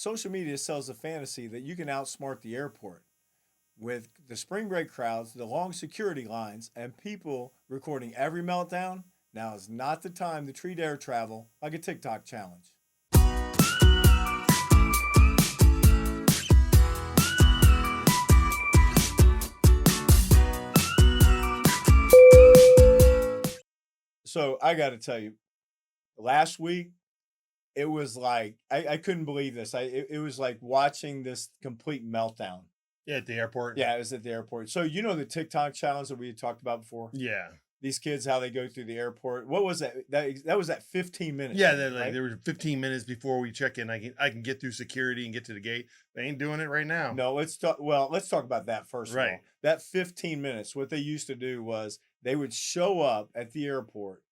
social media sells a fantasy that you can outsmart the airport with the spring break crowds, the long security lines, and people recording every meltdown. Now is not the time to treat air travel like a TikTok challenge. So I got to tell you, last week it was like I couldn't believe this. It was like watching this complete meltdown. Yeah, at the airport. Yeah, it was at the airport. So you know the TikTok challenge that we had talked about before? Yeah. These kids, how they go through the airport. What was that? That was at 15 minutes. Yeah, right? there were 15 minutes before we check in. I can get through security and get to the gate. They ain't doing it right now. No, let's talk. Well, let's talk about that first of all. Right. That 15 minutes. What they used to do was they would show up at the airport,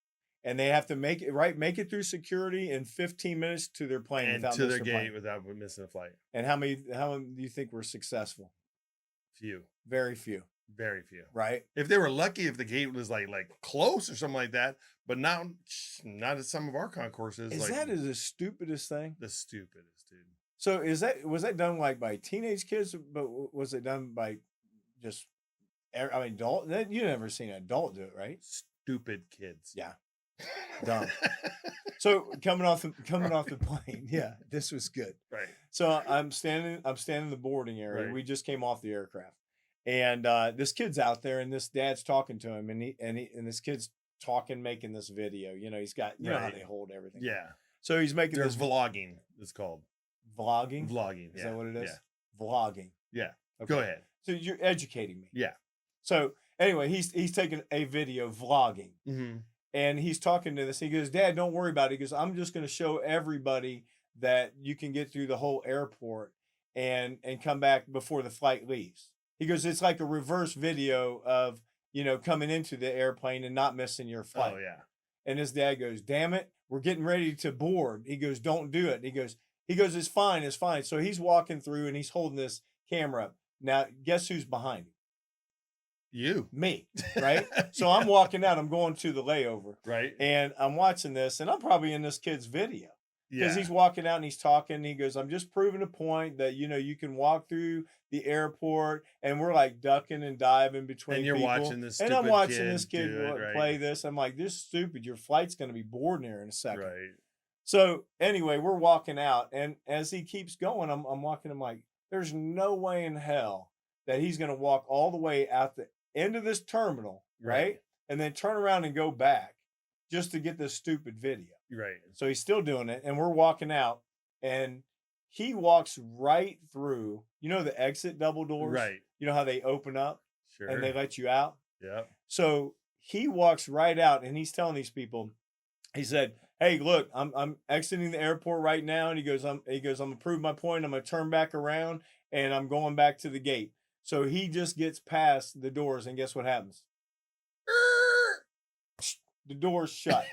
and they have to make it through security in 15 minutes to their plane And without to their missing a plane. gate without missing a flight. And how many do you think were successful? Few. Very few. Very few. Right? If they were lucky, if the gate was like close or something like that, but not at some of our concourses. Is that the stupidest thing? The stupidest, dude. So was that done like by teenage kids, but was it done by just adult? You never seen an adult do it, right? Stupid kids. Yeah. Dumb. So coming off the plane, yeah, this was good. Right. So I'm standing in the boarding area. Right. We just came off the aircraft. And this kid's out there, and this dad's talking to him, and this kid's talking, making this video. You know, he's got you know how they hold everything. Yeah. So he's making this vlogging. It's called vlogging. Vlogging. Is that what it is? Yeah. Vlogging. Yeah. Okay. Go ahead. So you're educating me. Yeah. So anyway, he's taking a video vlogging, and he's talking to this. He goes, "Dad, don't worry about it." He goes, "I'm just going to show everybody that you can get through the whole airport and come back before the flight leaves." He goes, "It's like a reverse video of, coming into the airplane and not missing your flight." Oh, yeah. And his dad goes, "Damn it, we're getting ready to board." He goes, "Don't do it." He goes, "It's fine, it's fine." So he's walking through and he's holding this camera up. Now, guess who's behind him? You. Me, right? So I'm walking out, I'm going to the layover. Right. And I'm watching this, and I'm probably in this kid's video. Because Yeah. he's walking out and he's talking. And he goes, "I'm just proving a point that, you can walk through the airport." And we're like ducking and diving between And you're people. watching this And I'm watching kid this kid do it, right. play this. I'm like, "This is stupid. Your flight's going to be boarding here in a second." Right. So anyway, we're walking out. And as he keeps going, I'm walking. I'm like, there's no way in hell that he's going to walk all the way out the end of this terminal, right? And then turn around and go back just to get this stupid video. Right. So he's still doing it, and we're walking out, and he walks right through, the exit double doors? Right. You know how they open up Sure. and they let you out? Yep. So he walks right out, and he's telling these people, he said, "Hey, look, I'm exiting the airport right now." And he goes, I'm gonna prove my point. I'm gonna turn back around and I'm going back to the gate. So he just gets past the doors, and guess what happens? The door's shut.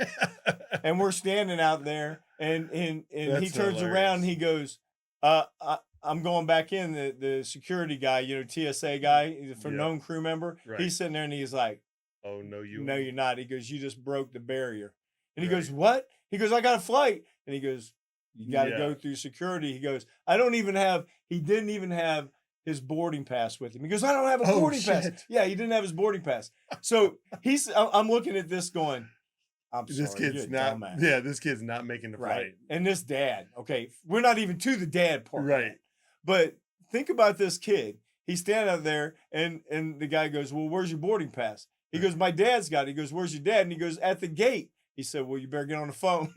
And we're standing out there, and he turns around and he goes, I'm going back in. The security guy, TSA guy, from known crew member, he's sitting there and he's like, "Oh, no, no, you're not." He goes, "You just broke the barrier." And he goes, "What?" He goes, "I got a flight." And he goes, "You got to go through security." He goes, he didn't even have his boarding pass with him. He goes, "I don't have a boarding pass." Yeah, he didn't have his boarding pass. So I'm looking at this going, I'm sorry, this kid's not. dumbass. Yeah, this kid's not making the flight. And this dad, okay, we're not even to the dad part. Right. But think about this kid. He's standing out there, and the guy goes, "Well, where's your boarding pass?" He goes, "My dad's got it." He goes, "Where's your dad?" And he goes, "At the gate." He said, "Well, you better get on the phone."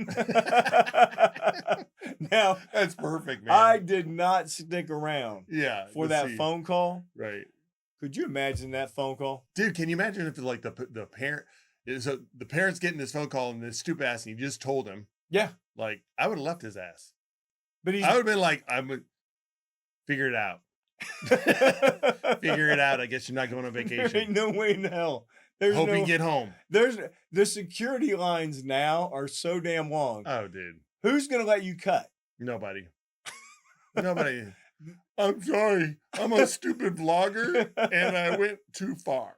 Now, that's perfect, man. I did not stick around for that phone call. Right. Could you imagine that phone call? Dude, can you imagine if like the parent so the parent's getting this phone call and this stupid ass and he just told him? Yeah. Like, I would have left his ass. But I would have been like, I would figure it out. Figure it out. I guess you're not going on vacation. There ain't no way in hell. Hope you get home. The security lines now are so damn long. Oh, dude. Who's gonna let you cut? Nobody. Nobody. I'm sorry. I'm a stupid vlogger and I went too far.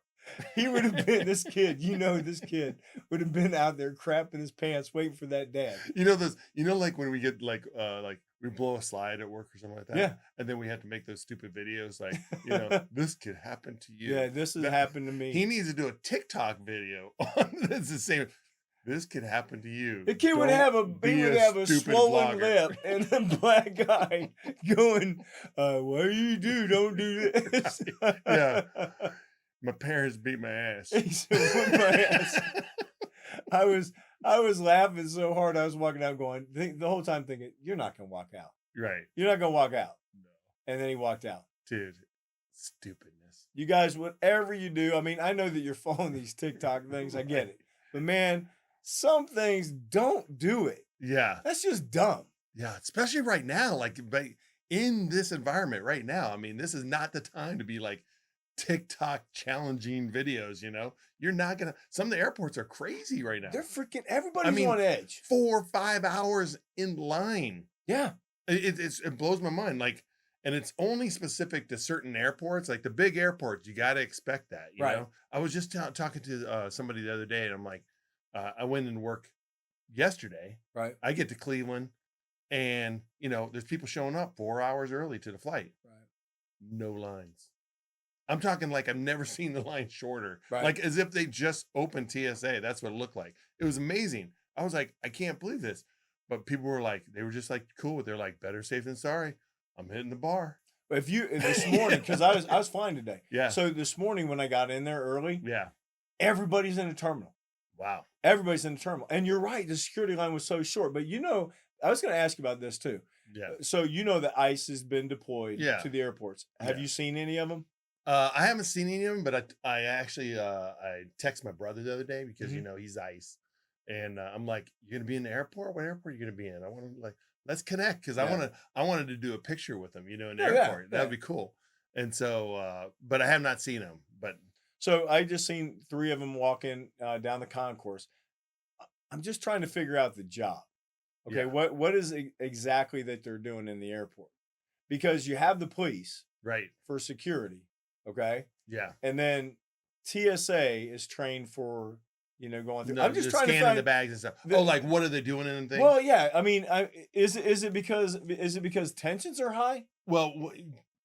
He would have been this kid. This kid would have been out there crapping his pants, waiting for that dad. Like when we get we we blow a slide at work or something like that. Yeah. And then we had to make those stupid videos like, this could happen to you. Yeah, this has That- happened to me. He needs to do a TikTok video on this the same. This could happen to you. The kid would Don't have a be stupid swollen vlogger. lip and a black eye going, what do you do? Don't do this. Yeah. My parents beat my ass. He said, "Whip my ass." I was laughing so hard I was walking out going, the whole time thinking, you're not gonna walk out. Right. You're not gonna walk out. No. And then he walked out. Dude, stupidness. You guys, whatever you do, I mean, I know that you're following these TikTok things, I get it. But man, some things don't do it. Yeah. That's just dumb. Yeah. Especially right now, like in this environment right now. I mean, this is not the time to be like TikTok challenging videos, You're not gonna some of the airports are crazy right now. They're freaking everybody's on edge. 4 or 5 hours in line. Yeah. It blows my mind. Like, and it's only specific to certain airports, like the big airports. You got to expect that, you Right. know. I was just talking to somebody the other day, and I'm like, I went and work yesterday. Right. I get to Cleveland, and there's people showing up 4 hours early to the flight. Right. No lines. I'm talking like I've never seen the line shorter. Right. Like as if they just opened TSA. That's what it looked like. It was amazing. I was like, I can't believe this. But people were like, they were just like cool. They're like, better safe than sorry. I'm hitting the bar. If you this morning, because I was flying today. Yeah. So this morning when I got in there early, Yeah. everybody's in the terminal. Wow. Everybody's in the terminal. And you're right, the security line was so short. But I was going to ask you about this too. Yeah. So that ICE has been deployed Yeah. to the airports. Have you seen any of them? I haven't seen any of them, but I actually I text my brother the other day because he's ICE, and I'm like, "You're gonna be in the airport? What airport are you gonna be in? I want to let's connect because I wanted to do a picture with him, in the airport. That'd be cool." And so, but I have not seen him. But so I just seen 3 of them walking down the concourse. I'm just trying to figure out the job. Okay, Yeah. what is exactly that they're doing in the airport? Because you have the police right, for security. Okay. yeah. And then TSA is trained for, going through. No, I'm just trying to scanning find the bags and stuff. the- Like what are they doing in things? Well, yeah. I mean, is it because tensions are high? Well,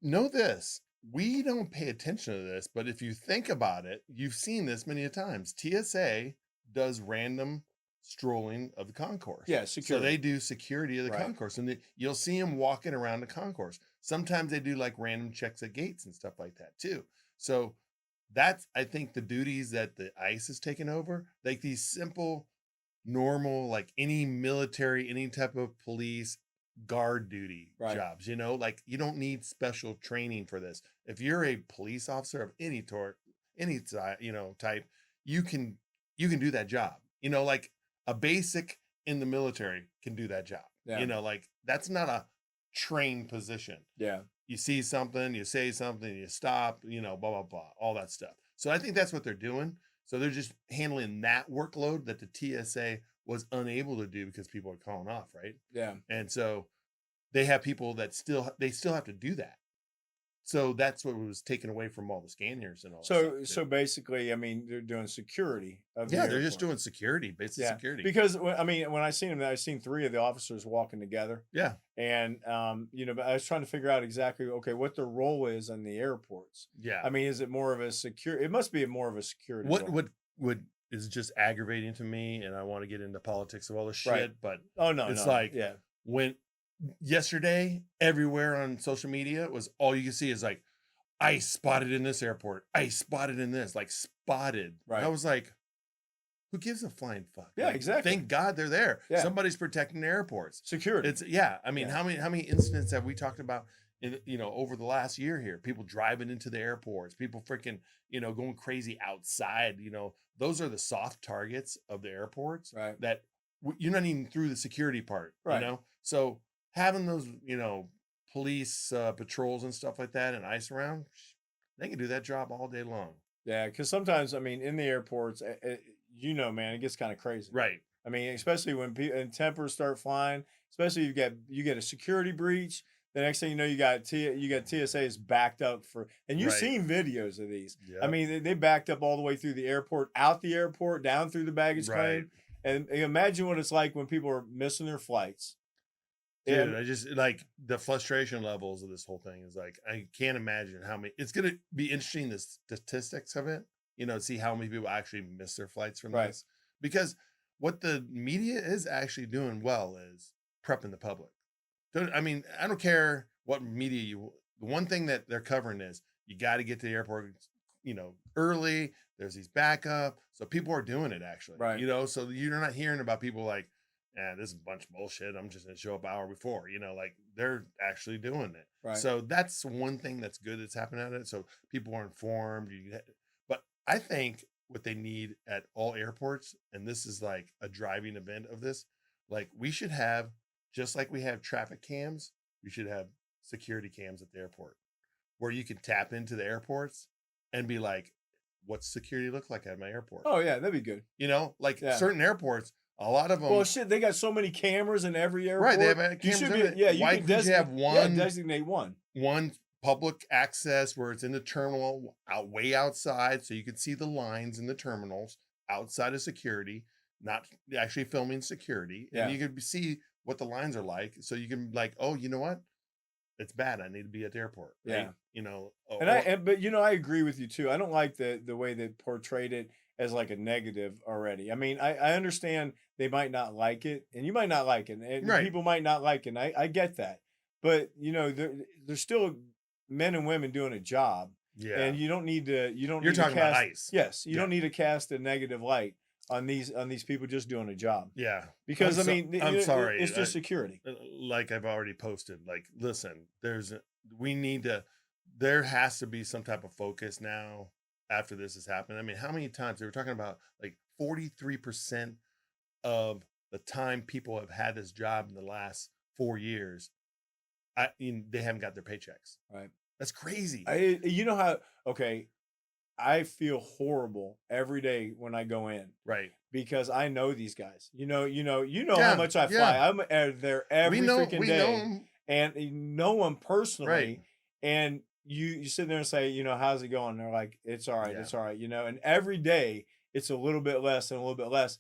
know this. We don't pay attention to this, but if you think about it, you've seen this many a times. TSA does random strolling of the concourse. Yeah, So security. they do security of the Right. concourse, and you'll see them walking around the concourse. Sometimes they do like random checks at gates and stuff like that too. So that's, I think, the duties that the ICE has taken over, like these simple, normal, like any military, any type of police guard duty Right. jobs. Like you don't need special training for this. If you're a police officer of any type, you can do that job. Like a basic in the military can do that job. Yeah. Like that's not a trained position. Yeah. You see something, you say something, you stop, blah, blah, blah, all that stuff. So I think that's what they're doing. So they're just handling that workload that the TSA was unable to do because people are calling off, right? Yeah. And so they have people that still have to do that. So that's what was taken away from all the scanners and all that So basically, I mean, they're doing security of the yeah, they're just airport. doing security, basic security. Because when I seen them, I seen 3 of the officers walking together. Yeah. And but I was trying to figure out exactly what their role is in the airports. Yeah. I mean, is it more of a security? It must be more of a security role. What is just aggravating to me, and I want to get into politics of all this shit, Right. but Oh no, it's no. like yeah. when yesterday everywhere on social media was all you can see is like ICE spotted in this airport, ICE spotted in this, like spotted. Right. I was like, who gives a flying fuck? Yeah, Like, exactly. Thank God they're there. Yeah. Somebody's protecting the airports. Security. It's I mean, Yeah. how many incidents have we talked about in over the last year here? People driving into the airports, people freaking going crazy outside. Those are the soft targets of the airports Right. that you're not even through the security part. Right. So having those police patrols and stuff like that and ICE around, they can do that job all day long. Yeah, because sometimes, I mean, in the airports, man, it gets kind of crazy. Right. I mean, especially when and tempers start flying. Especially you get a security breach. The next thing you know, you got TSA's backed up and you've Right. seen videos of these. I Yep. mean, they backed up all the way through the airport, out the airport, down through the baggage Right. claim. And imagine what it's like when people are missing their flights. Dude, I just like the frustration levels of this whole thing is like, I can't imagine how many. It's going to be interesting, the statistics of it, see how many people actually miss their flights from this. Because what the media is actually doing well is prepping the public. I don't care what media the one thing that they're covering is you got to get to the airport, early. There's these backup. So people are doing it actually, so you're not hearing about people like, this is a bunch of bullshit. I'm just going to show up an hour before, like they're actually doing it. Right. So that's one thing that's good that's happening at it. So people are informed. But I think what they need at all airports, and this is like a driving event of this, like we should have, just like we have traffic cams, we should have security cams at the airport where you can tap into the airports and be like, what's security look like at my airport? Oh yeah, that'd be good. Certain airports, a lot of them. Well, shit, they got so many cameras in every airport. Right, they have cameras. Why couldn't you have one? Yeah, designate one public access where it's in the terminal, way outside, so you can see the lines in the terminals outside of security, not actually filming security, and you can see what the lines are like, so you can like, oh, you know what? It's bad. I need to be at the airport. Right? I agree with you too. I don't like the way they portrayed it as like a negative already. I mean, I understand they might not like it, and you might not like it, and people might not like it. And I get that, but there's still men and women doing a job. Yeah, and you don't need to. You're talking about ICE. Yes, you don't need to cast a negative light on these people just doing a job. Yeah, because I'm sorry, it's just security. Like I've already posted. Like, listen, there has to be some type of focus now after this has happened. I mean, how many times they were talking about like 43% of the time people have had this job in the last 4 years, they haven't got their paychecks. Right. That's crazy. I feel horrible every day when I go in. Right. Because I know these guys. You know how much I fly. I'm there every freaking day. And you know them personally. Right. And you sit there and say, how's it going? And they're like, it's all right. It's all right. And every day it's a little bit less and a little bit less.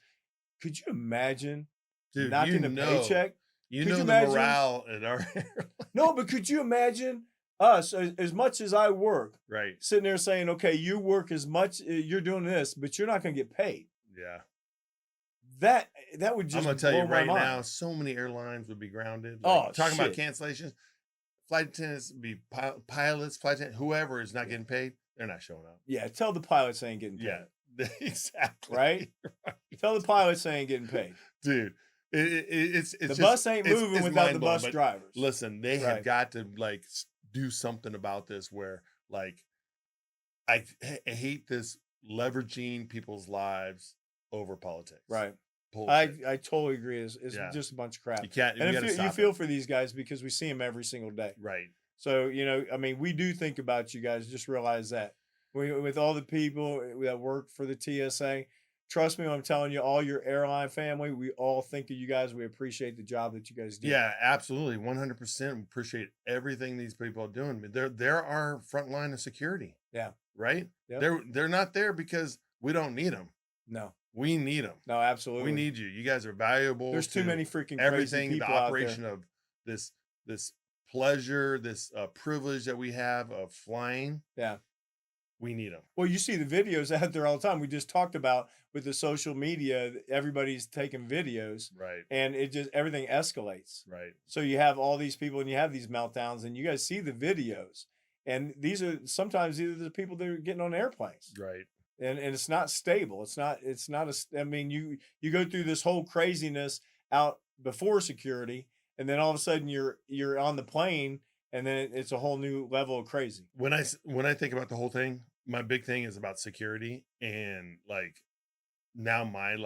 Could you imagine not getting a paycheck? The morale in our No, but could you imagine us, as much as I work, right, sitting there saying, okay, you work as much, you're doing this, but you're not going to get paid. Yeah. That would just, I'm going to tell you right now, so many airlines would be grounded. Talking about cancellations, flight attendants would be pilots, flight attendants, whoever is not getting paid, they're not showing up. Yeah. Tell the pilots they ain't getting paid. Yeah, exactly. Right? Tell the pilots they ain't getting paid. Dude. It's the bus ain't moving without the bus drivers. Listen, they have got to like do something about this where like I hate this leveraging people's lives over politics. Right. I totally agree. It's just a bunch of crap. You feel for these guys because we see them every single day. Right. So, we do think about you guys. Just realize that with all the people that work for the TSA, trust me when I'm telling you, all your airline family, we all think of you guys. We appreciate the job that you guys do. Yeah, absolutely. 100%. We appreciate everything these people are doing. They're our front line of security. Yeah. Right? Yep. They're not there because we don't need them. No. We need them. No, absolutely. We need you. You guys are valuable. There's too many freaking everything, crazy people the operation of this pleasure, this privilege that we have of flying. Yeah. We need them. Well, you see the videos out there all the time. We just talked about with the social media, everybody's taking videos. Right. And everything escalates. Right. So you have all these people and you have these meltdowns and you guys see the videos. And these are sometimes the people that are getting on airplanes. Right. And it's not stable. You go through this whole craziness out before security, and then all of a sudden you're on the plane, and then it's a whole new level of crazy. When I think about the whole thing, my big thing is about security, and like now I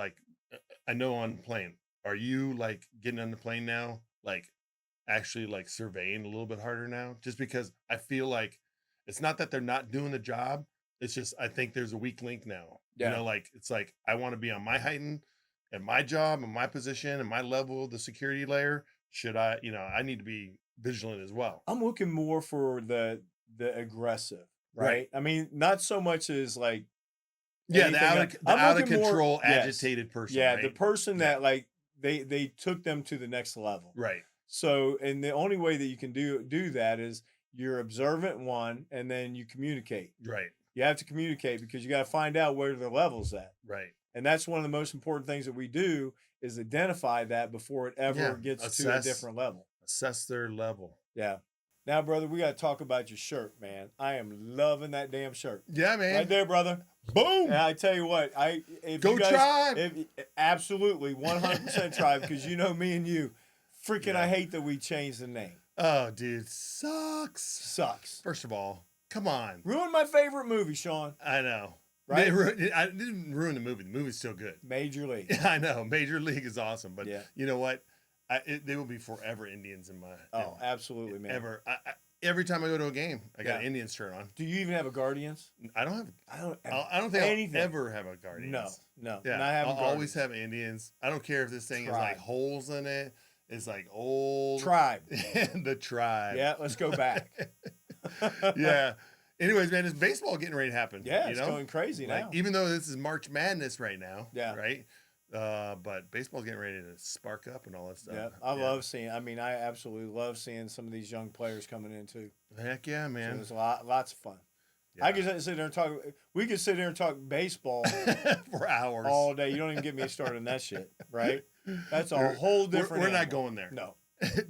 know on the plane, are you like getting on the plane now, like actually like surveying a little bit harder now? Just because I feel like it's not that they're not doing the job. It's just, I think there's a weak link now. Yeah. It's like, I want to be on my heightened and my job and my position and my level, the security layer. Should I need to be vigilant as well. I'm looking more for the aggressive, right? I mean, not so much as like, the out of control, agitated person. Yeah. Right? The person that like, they took them to the next level. Right. So, and the only way that you can do that is you're observant one, and then you communicate. Right. You have to communicate because you got to find out where the level's at. Right. And that's one of the most important things that we do is identify that before it ever gets to a different level. Assess their level. Yeah. Now, brother, we got to talk about your shirt, man. I am loving that damn shirt. Yeah, man. Right there, brother. Boom. And I tell you what, Tribe. Absolutely, 100% Tribe, because you know me and you, freaking, I hate that we changed the name. Oh, dude, sucks. First of all, come on. Ruined my favorite movie, Shawn. I know. Right? I didn't ruin the movie. The movie's still good. Major League. I know. Major League is awesome. But you know what? They will be forever Indians in my... Oh, absolutely, man. Ever. Every time I go to a game, I got an Indians shirt on. Do you even have a Guardians? I don't think anything. I'll ever have a Guardians. No. Yeah, I'll always have Indians. I don't care if this thing is like holes in it. It's like old. Tribe. The Tribe. Yeah, let's go back. Yeah. Anyways, man, it's baseball getting ready to happen. Yeah, it's going crazy now. Even though this is March Madness right now. Yeah. Right? But baseball's getting ready to spark up and all that stuff. Yeah, I love seeing. I mean, I absolutely love seeing some of these young players coming in too. Heck yeah, man! So there's lots of fun. Yeah. I could sit there and talk. We could sit there and talk baseball for hours, all day. You don't even get me started on that shit, right? That's a whole different. We're not going there. No.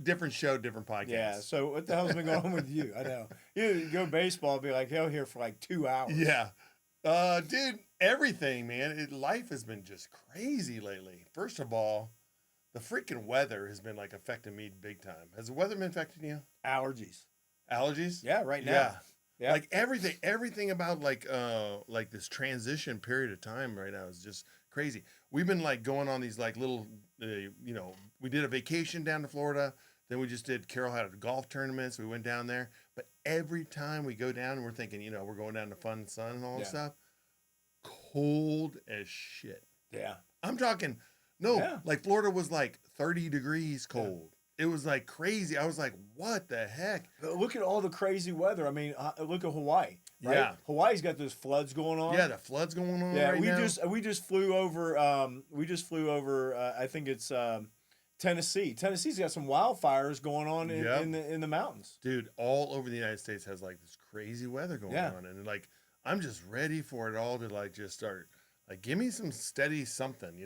Different show, different podcast. Yeah. So what the hell's been going on with you? I know. You go baseball, be like hell here for like 2 hours. Yeah. Dude, everything, man. Life has been just crazy lately. First of all, the freaking weather has been like affecting me big time. Has the weather been affecting you? Allergies. Yeah, right now. Yeah. Like everything about like this transition period of time right now is just crazy. We've been like going on these like little, we did a vacation down to Florida. Then we just did, Carol had a golf tournament, so we went down there. But every time we go down, we're thinking, we're going down to fun sun and all that stuff. Cold as shit. Yeah. I'm talking, like Florida was like 30 degrees cold. It was like crazy. I was like, what the heck? Look at all the crazy weather. I mean, look at Hawaii. Right? Yeah. Hawaii's got those floods going on. Yeah, the floods going on. Yeah, right now. we just flew over. I think it's Tennessee. Tennessee's got some wildfires going on in the mountains. Dude, all over the United States has like this crazy weather going on, and like I'm just ready for it all to like just start. Like, give me some steady something,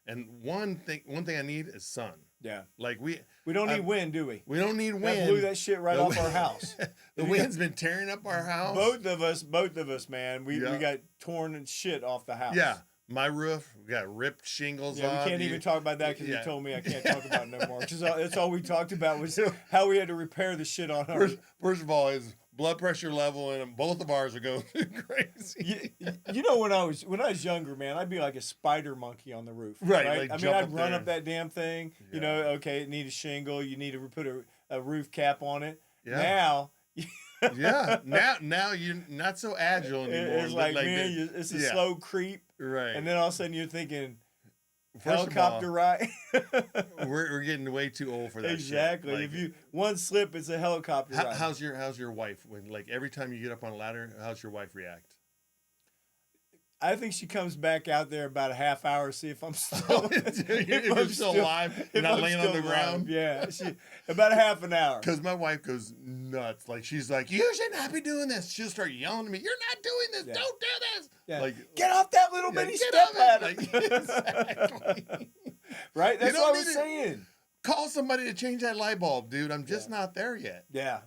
And one thing I need is sun. Yeah. Like we don't need wind, do we? We don't need wind. That blew that shit right off our house. The wind's been tearing up our house. Both of us, man. We got torn and shit off the house. Yeah. My roof, we got ripped shingles off. Yeah, we can't even talk about that because you told me I can't talk about it no more. Because that's all we talked about was how we had to repair the shit on our... First of all, his blood pressure level and both of ours are going crazy. When I was younger, man, I'd be like a spider monkey on the roof. Right? Like, I'd run up that damn thing. Yeah. Okay, it need a shingle. You need to put a roof cap on it. Yeah. Now... Now you're not so agile anymore. It's like man, it's a slow creep, right? And then all of a sudden you're thinking, helicopter ride. we're getting way too old for that. Exactly. Shit. Like, if you one slip, it's a helicopter ride. How's your wife when like every time you get up on a ladder? How's your wife react? I think she comes back out there about a half hour, see if I'm still, if I'm still alive, you're not laying on the ground. Yeah, about a half an hour. Because my wife goes nuts. Like she's like, you should not be doing this. She'll start yelling at me. You're not doing this. Yeah. Don't do this. Yeah. Like, get off that little mini step ladder. Like, exactly. Right. That's what I was saying. Call somebody to change that light bulb, dude. I'm just not there yet. Yeah.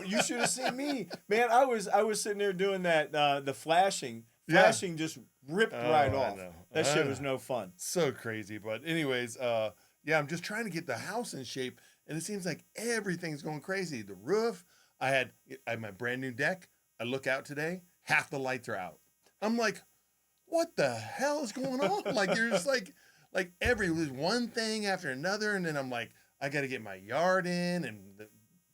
You should have seen me, man. I was sitting there doing that the flashing. Flashing just ripped right off. That shit was no fun. So crazy. But anyways, I'm just trying to get the house in shape. And it seems like everything's going crazy. The roof, I had my brand new deck. I look out today, half the lights are out. I'm like, what the hell is going on? Like, there's like there's one thing after another. And then I'm like, I got to get my yard in. And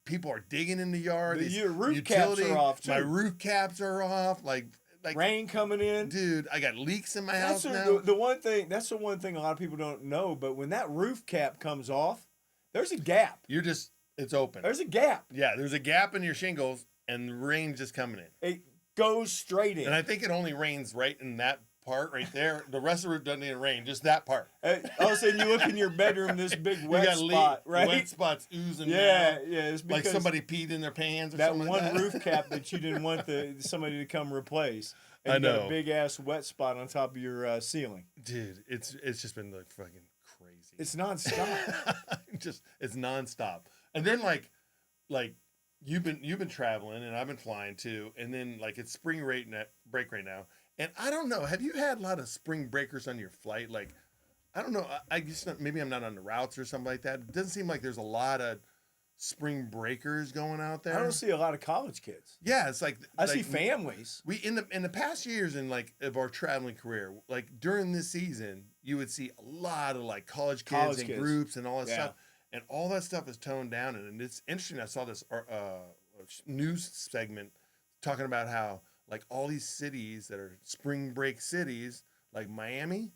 people are digging in the yard. Your roof caps are off, too. My roof caps are off. Like rain coming in, dude. I got leaks in my house now. That's the one thing a lot of people don't know. But when that roof cap comes off, there's a gap. It's open. There's a gap. Yeah, there's a gap in your shingles, and the rain's just coming in. It goes straight in. And I think it only rains right in that part right there. The rest of it doesn't even rain, just that part. All of a sudden, you look in your bedroom, this big wet spot, right? Wet spots oozing yeah, down. yeah. It's because like somebody peed in their pants or that something one like that. roof cap that you didn't want somebody to come replace. And I you got know. a big ass wet spot on top of your ceiling. Dude, it's just been like fucking crazy. It's nonstop. It's nonstop. And then like you've been traveling and I've been flying too, and then like it's spring break right now. And I don't know, have you had a lot of spring breakers on your flight? Like, I don't know, I guess maybe I'm not on the routes or something like that. It doesn't seem like there's a lot of spring breakers going out there. I don't see a lot of college kids. Yeah, it's like I see families. We in the past years in like of our traveling career, like during this season, you would see a lot of like college kids and groups and all that stuff, and all that stuff is toned down. And it's interesting. I saw this news segment talking about how like all these cities that are spring break cities, like Miami,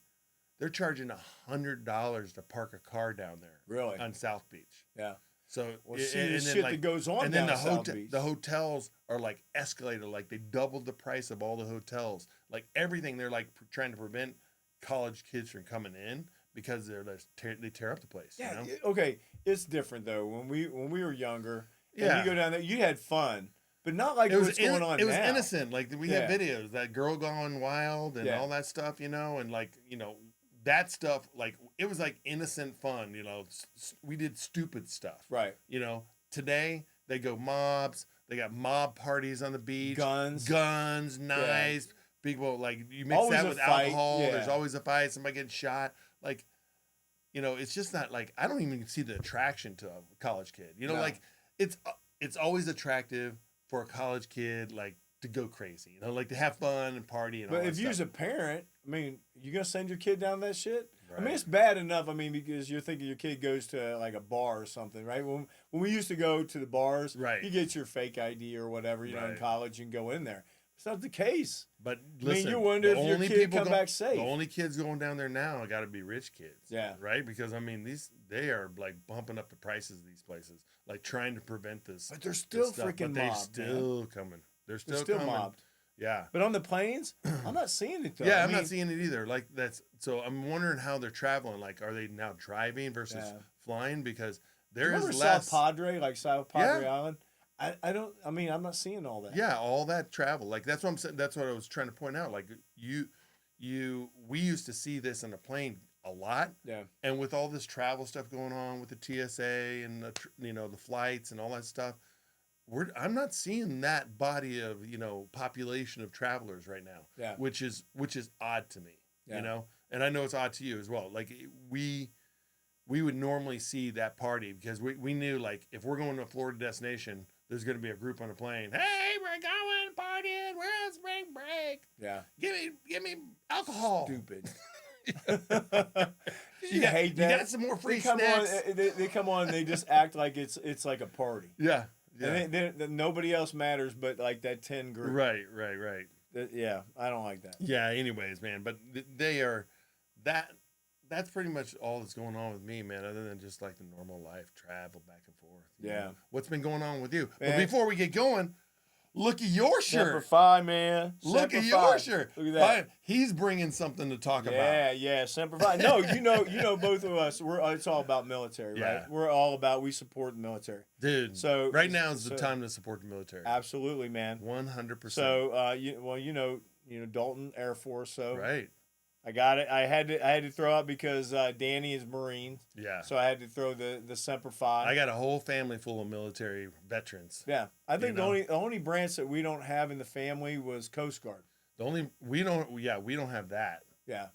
they're charging $100 to park a car down there. Really? On South Beach. Yeah. So see the shit that goes on. And then the the hotels are like escalated, like they doubled the price of all the hotels, like everything. They're like trying to prevent college kids from coming in because they tear up the place. Yeah. You know? Okay. It's different though. When we were younger, yeah, and you go down there, you had fun, but not like what's going on now. It was innocent. Like we had videos, that girl gone wild and all that stuff, you know, and like that stuff, like it was like innocent fun, we did stupid stuff, right? Today they go mobs, they got mob parties on the beach, guns, knives, people, like you mix always that with alcohol, yeah. There's always a fight, somebody gets shot, like it's just not like, I don't even see the attraction to a college kid, no. Like it's always attractive for a college kid, like to go crazy, like to have fun and party and all that stuff. But if you're a parent, I mean, you gonna send your kid down that shit? Right. I mean, it's bad enough. I mean, because you're thinking your kid goes to like a bar or something, right? When we used to go to the bars, right, you get your fake ID or whatever, know, in college, you can go in there. It's not the case. But listen, you wonder if your kid come back safe. The only kids going down there now got to be rich kids. Yeah. Right? Because I mean, they are like bumping up the prices of these places, like trying to prevent this. But they're still freaking mobbed. They're still coming. They're still coming. Mobbed. Yeah. But on the planes, I'm not seeing it though. Yeah, I'm not seeing it either. Like so I'm wondering how they're traveling. Like, are they now driving versus flying? Because there is less. South Padre Island. I'm not seeing all that. Yeah, all that travel. Like that's what I'm saying. That's what I was trying to point out. Like we used to see this on a plane a lot. Yeah. And with all this travel stuff going on with the TSA and the flights and all that stuff, I'm not seeing that body of population of travelers right now. Yeah. Which is odd to me. Yeah. And I know it's odd to you as well. Like we would normally see that party because we knew, like, if we're going to a Florida destination, there's going to be a group on a plane. Hey, we're going partying. We're on spring break. Yeah. Give me alcohol. Stupid. You hate that. You got some more free snacks. They come on and they just act like it's like a party. Yeah. Yeah. And nobody else matters but like that 10 group. Right. Yeah, I don't like that. Yeah, anyways, man. But they are that's pretty much all that's going on with me, man, other than just like the normal life, travel back and forth. Yeah. What's been going on with you? Man. But before we get going, look at your shirt. Semper Fi, man. Look at your shirt. Look at that. He's bringing something to talk about. Yeah, Semper Fi. No, you know, both of us. It's all about military, right? We're all about. We support the military, dude. So right now is the time to support the military. Absolutely, man. 100%. So, Dalton Air Force. So right. I got it. I had to throw out because Danny is Marine. Yeah. So I had to throw the Semper Fi. I got a whole family full of military veterans. Yeah. I think the only branch that we don't have in the family was Coast Guard. We don't have that. Yeah.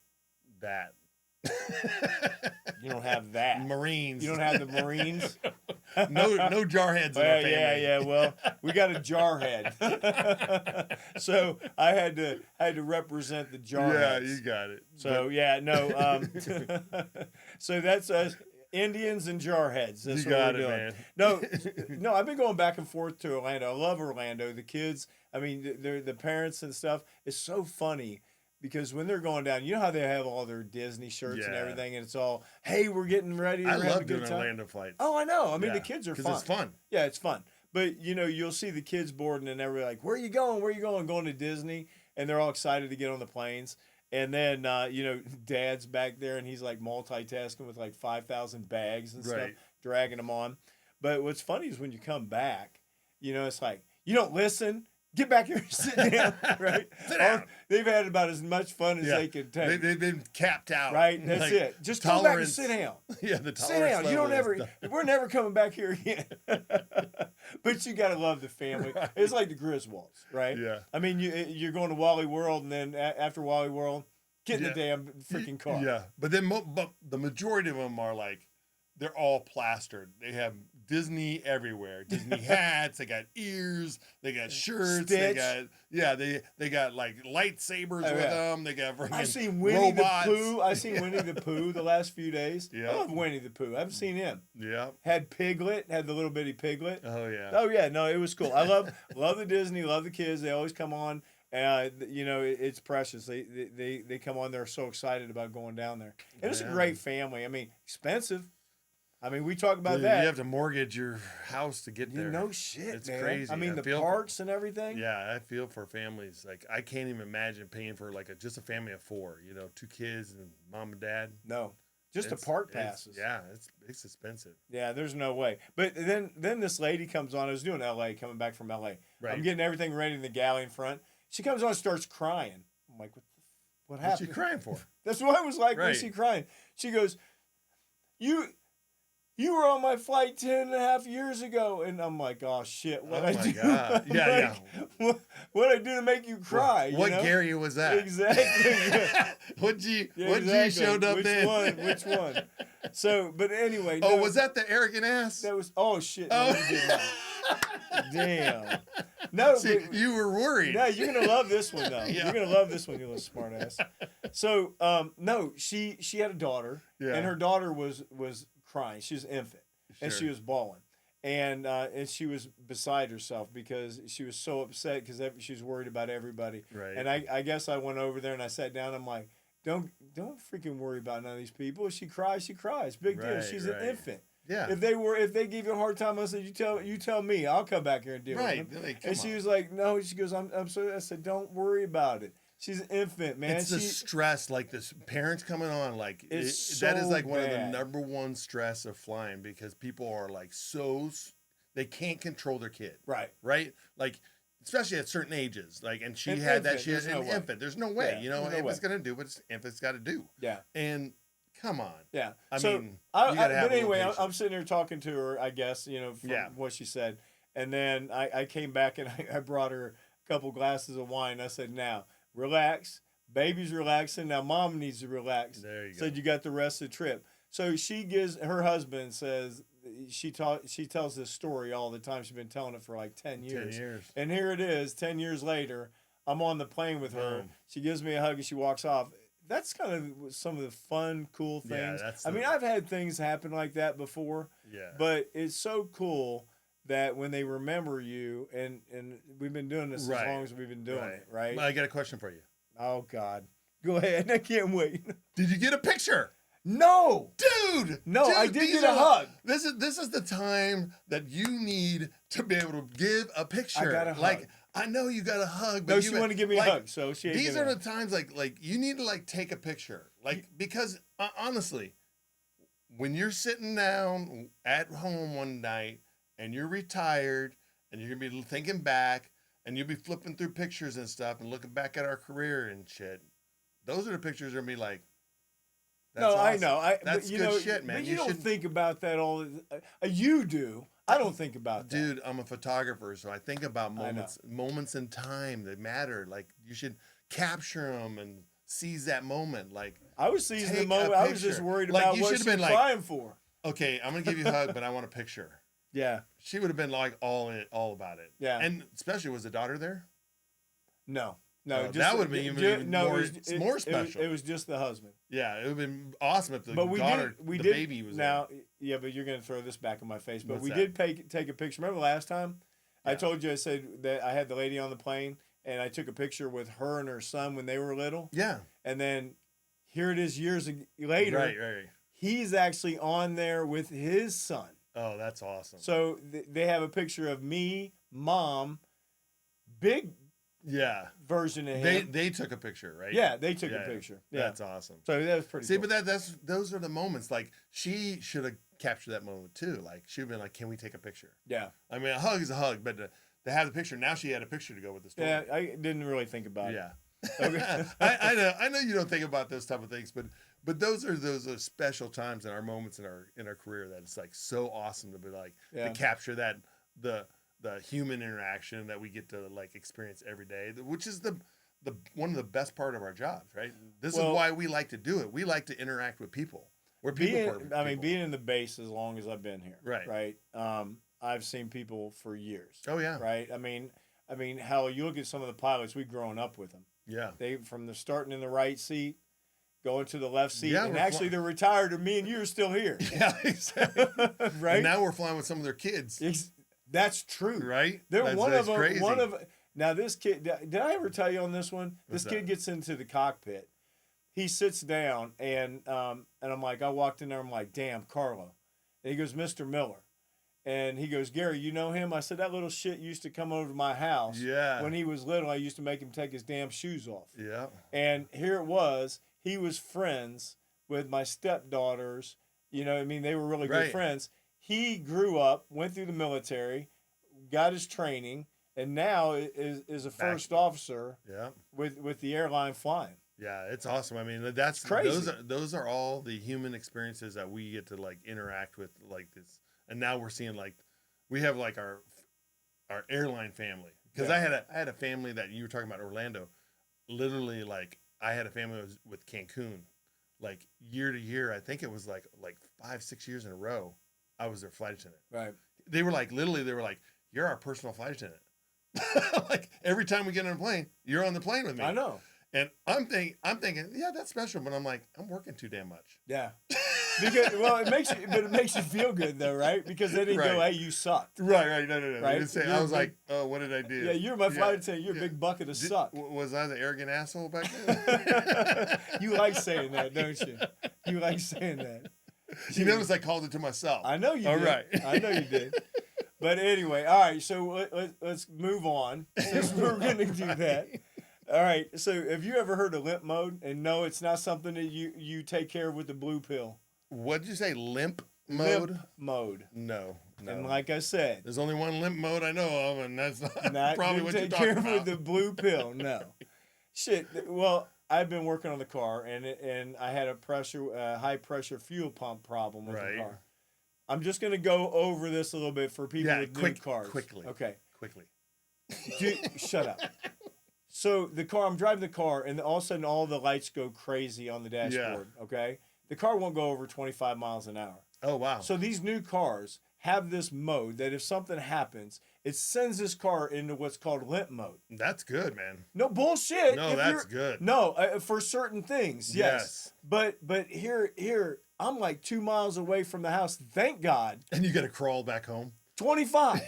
That. You don't have that. Marines. You don't have the Marines. no jarheads in our family. Yeah. Well, we got a jarhead. So I had to represent the jarheads. Yeah, you got it. So so that's us Indians and jarheads. That's you got it, man. No, I've been going back and forth to Orlando. I love Orlando. The kids, I mean, the parents and stuff. It's so funny. Because when they're going down, you know how they have all their Disney shirts and everything, and it's all, hey, we're getting ready. I love doing Orlando flights. Oh, I know. I mean, the kids are fun. Because it's fun. Yeah, it's fun. But, you'll see the kids boarding, and they're like, where are you going? Where are you going? Going to Disney. And they're all excited to get on the planes. And then, Dad's back there and he's like multitasking with like 5,000 bags and stuff, Right. dragging them on. But what's funny is when you come back, it's like, you don't listen. Get back here and sit down, right? Sit down. They've had about as much fun as they can take. They've been capped out. Right? That's like, it. Just go back and sit down. Yeah, the sit down. You don't level ever. We're never coming back here again. But you got to love the family. Right. It's like the Griswolds, right? Yeah. I mean, you're going to Wally World, and then after Wally World, get in the damn freaking car. Yeah, but then but the majority of them are like, they're all plastered. They have Disney everywhere. Disney hats. They got ears. They got shirts. Stitch. They got like lightsabers with them. They got freaking I've seen Winnie robots. the Pooh. I've seen Winnie the Pooh the last few days. Yeah. I love Winnie the Pooh. I haven't seen him. Yeah. Had Piglet. Had the little bitty Piglet. Oh yeah. Oh yeah. No, it was cool. I love the Disney. Love the kids. They always come on. It's precious. They come on. They're so excited about going down there. And it's a great family. I mean, expensive. I mean, we talk about that. You have to mortgage your house to get there. No shit, it's man. crazy. I mean, the parks and everything. Yeah, I feel for families. Like, I can't even imagine paying for like just a family of 4. 2 kids and mom and dad. No, just the park passes. It's expensive. Yeah, there's no way. But then this lady comes on. I was doing L.A. coming back from L.A. Right. I'm getting everything ready in the galley in front. She comes on and starts crying. I'm like, what happened? What's she crying for? That's what I was like. Right. Was she crying? She goes, You were on my flight 10.5 years ago. And I'm like, oh, shit. What I do? God. Yeah. What I do to make you cry? What Gary was that? Exactly. What G showed up then? Which one? So, but anyway. Oh, was that the arrogant ass? That was, oh, shit. No, you did not. Damn. No, see, you were worried. No, you're gonna love this one though. Yeah. You're gonna love this one, you little smart ass. So, no, she had a daughter, and her daughter was crying. She was an infant, and she was bawling, and she was beside herself because she was so upset because she was worried about everybody. Right. And I guess I went over there and I sat down. I'm like, don't freaking worry about none of these people. If she cries, she cries. Big deal. She's an infant. Yeah. If they give you a hard time, I said, you tell me. I'll come back here and deal with them. Like, and she was like, no. She goes, I'm sorry. I said, don't worry about it. She's an infant, man. It's the stress, like this parents coming on, like that is like one of the number one stress of flying because people are like they can't control their kid. Right. Like, especially at certain ages. Like, and she had that. She had an infant. There's no way. Infant's gonna do what infant's got to do. Yeah. And come on. Yeah. I mean, but anyway, I'm sitting there talking to her, I guess, from what she said. And then I came back and I brought her a couple glasses of wine. I said, now, relax. Baby's relaxing. Now, mom needs to relax. There you go. Said you got the rest of the trip. So her husband says, she tells this story all the time. She's been telling it for like 10 years. 10 years. And here it is, 10 years later. I'm on the plane with her. She gives me a hug and she walks off. That's kind of some of the fun, cool things. I mean, I've had things happen like that before. Yeah. But it's so cool that when they remember you, and we've been doing this as long as we've been doing it, right? Well, I got a question for you. Oh, God. Go ahead. I can't wait. Did you get a picture? No. Dude! I did get a hug. This is the time that you need to be able to give a picture. I got a hug. Like, I know you got a hug, but she wanted to give me a hug, so she. These are the times like you need to take a picture, because honestly, when you're sitting down at home one night and you're retired and you're gonna be thinking back and you'll be flipping through pictures and stuff and looking back at our career and shit. Those are the pictures that are gonna be like. No, awesome. I know. That's good shit, man. But you don't think about that all. You do. I don't think about that. Dude, I'm a photographer, so I think about moments in time that matter. Like, you should capture them and seize that moment. Like, I was seizing the moment. I was just worried about what she was crying for. Okay, I'm gonna give you a hug, but I want a picture. Yeah. She would have been like all about it. Yeah. And especially, was the daughter there? No, that would have been even more special. It was just the husband. Yeah, it would have been awesome if the baby was there. Yeah, but you're going to throw this back in my face. But we did take a picture. Remember last time? Yeah. I told you, I said that I had the lady on the plane, and I took a picture with her and her son when they were little. Yeah. And then here it is years later. Right. He's actually on there with his son. Oh, that's awesome. So they have a picture of me, mom, big version of him. They took a picture, right? Yeah, they took a picture. Yeah. That's awesome. So that was pretty cool. But those are the moments. Like, she should have captured that moment too. Like, she'd have been like, "Can we take a picture?" Yeah. I mean, a hug is a hug, but to have the picture, now she had a picture to go with the story. Yeah, I didn't really think about it. Yeah. Okay. I know you don't think about those type of things, but those are special times in our moments in our career that it's like so awesome to be like to capture that the human interaction that we get to like experience every day, which is the one of the best part of our jobs, right? This is why we like to do it. We like to interact with people. We're people. Being in the base as long as I've been here, right? I've seen people for years. Oh yeah, right. I mean, hell, you look at some of the pilots we've grown up with them. Yeah, they from the starting in the right seat, going to the left seat, and actually they're retired, and me and you are still here. Yeah, exactly. Right. And now we're flying with some of their kids. That's true. Right. That's crazy. Now this kid. Did I ever tell you on this one? This kid gets into the cockpit. He sits down, and I'm like, I walked in there. I'm like, damn, Carlo. And he goes, Mr. Miller. And he goes, Gary, you know him? I said, that little shit used to come over to my house. Yeah. When he was little, I used to make him take his damn shoes off. Yeah. And here it was. He was friends with my stepdaughters. You know what I mean? They were really good friends. He grew up, went through the military, got his training, and now is a first officer with the airline flying. Yeah, it's awesome. I mean, that's crazy. Those are all the human experiences that we get to like interact with like this. And now we're seeing like we have like our airline family, because I had a family that you were talking about, Orlando. Literally, like I had a family with Cancun, like year to year. I think it was like 5-6 years in a row. I was their flight attendant. Right. They were like you're our personal flight attendant. Like every time we get on a plane, you're on the plane with me. I know. And I'm thinking, yeah, that's special. But I'm like, I'm working too damn much. Yeah. Because it makes you feel good though, right? Because they didn't go, hey, you sucked. Right. No. Right? I was like, oh, what did I do? Yeah, you're my flight attendant. You're a big bucket of suck. Was I the arrogant asshole back then? You like saying that, don't you? You like saying that. You notice I called it to myself. I know you did. All right. I know you did. But anyway, all right. So let's move on, since we're going to do that. All right. So have you ever heard of limp mode? And no, it's not something that you take care of with the blue pill. What did you say? Limp mode? Limp mode. No. And like I said, there's only one limp mode I know of, and that's not probably what you're take talking care about. With the blue pill. No. Shit. Well, I've been working on the car, and I had a high pressure fuel pump problem with the car. I'm just going to go over this a little bit for people with new cars. Quickly. Okay. Quickly. Dude, shut up. So I'm driving the car, and all of a sudden all the lights go crazy on the dashboard, okay? The car won't go over 25 miles an hour. Oh, wow. So these new cars have this mode that if something happens, it sends this car into what's called limp mode. That's good, man. No bullshit. No, that's good. No, for certain things, yes. But here, I'm like 2 miles away from the house, thank God. And you got to crawl back home? 25.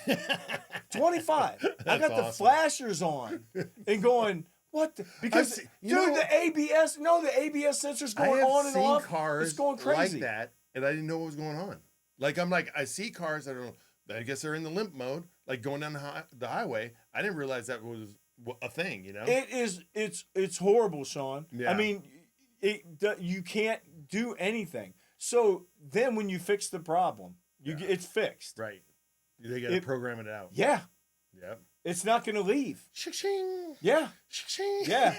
25. I got the flashers on and going, what the? Because, the ABS sensor's going on and off. Cars it's going crazy. Like that, and I didn't know what was going on. Like, I see cars that I guess they're in the limp mode, like going down the highway. I didn't realize that was a thing, you know? It's horrible, Shawn. Yeah. I mean, you can't do anything. So then when you fix the problem, it's fixed. Right. They got to program it out. Yeah. Yep. It's not going to leave. Shing. Yeah. Shing. Yeah.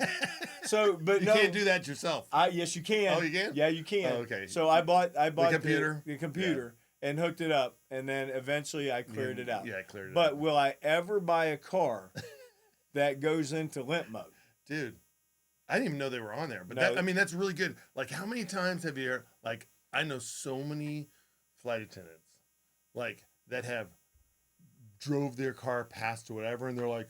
So, but you can't do that yourself. Yes, you can. Oh, you can? Yeah, you can. Oh, okay. So I bought the computer and hooked it up, and then eventually I cleared it out. Yeah, I cleared it out. But will I ever buy a car that goes into limp mode? Dude, I didn't even know they were on there. But that's really good. Like, how many times have you, like, I know so many flight attendants, like, that have drove their car past or whatever, and they're like,